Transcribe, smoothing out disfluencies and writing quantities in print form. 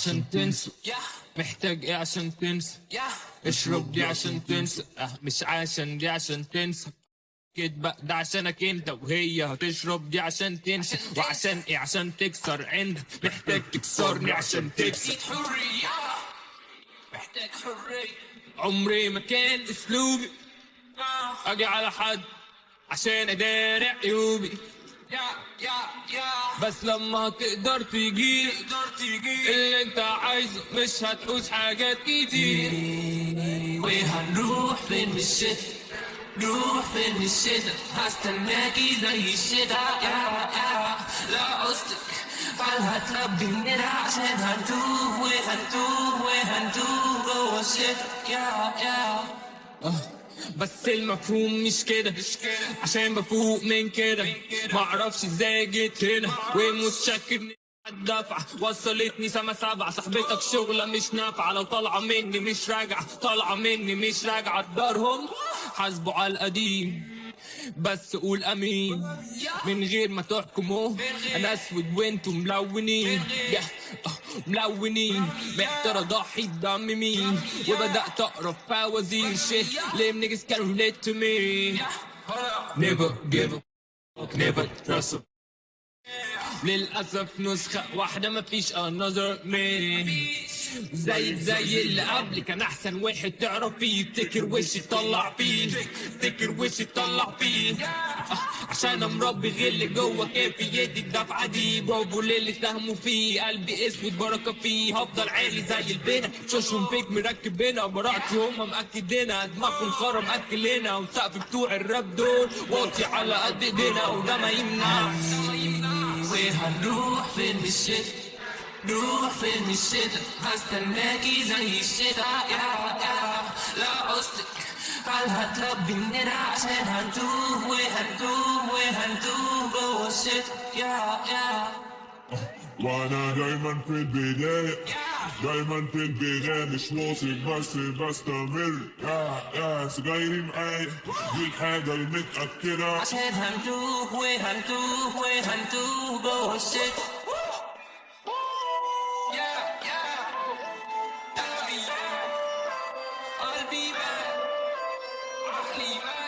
عشان تنسى، محتاج ايه عشان تنسى؟ اشرب دي عشان تنسى، مش عشان دي عشان تنسى. كدبة ده عشانك انت وهي هتشرب دي عشان تنسى. وعشان ايه؟ عشان تكسر عندك، محتاج تكسرني عشان تكسر. حرية، محتاج حرية. عمري ما كان اسلوبي اجي على حد عشان اداري عيوبي، بس لما تقدر تجيب اللي انت عايزه مش هتعوز حاجات كتير. وهنروح فين من الشتا، نروح فين من الشتا، هستناكي زي الشتا لا عوزتك هتربي الندى عشان هنتوه وهنتوه جوا الشتا بس المفهوم مش كده، عشان بفوق من كده. معرفش ازاي جيت هنا ومتشكر الدفعة وصلتني سما سبعة. صاحبتك شغلة مش نافعة، لو طالعة مني مش راجعة، طالعة مني مش راجعة. دارهم حاسبوا على القديم بس قول امين من غير ما تحكموا. انا اسود وانتم ملونين ملونين. محتار اضحي بدم مين وبدات اقرا فوازير شيت. ليه niggas can't relate to me. Never give up, never trust up. للأسف نسخة واحدة مفيش another me. زي اللي قبل كان أحسن واحد تعرف فيه. افتكر وش تطلع فيه، افتكر وش تطلع فيه. عشان مربي غل جوه كيفيتي الدفعة دي. برافو للي ساهموا فيه، قلبي اسود بركة فيه. هفضل عالي زي البنا، شوشهم فيك مركبنا. براعتي هما مأكدينا، دماغهم خرم أكلنا. والسقف بتوع الراب دول واطي على قد ايدينا، وده ما يمنعش. وهنروح فين من الشتا، نروح فين من الشتا، هستناكي زي الشتا لا عوزتك هل هتربي الندى عشان هنتوه وهنتوه جوا الشتا وانا دايما في البداية، دايما في البداية مش واثق بس بستمر. سجايري معايا دي الحاجة المتأكدة عشان هنتوه وهنتوه جوا الشتا. قلبي بان عقلي بان.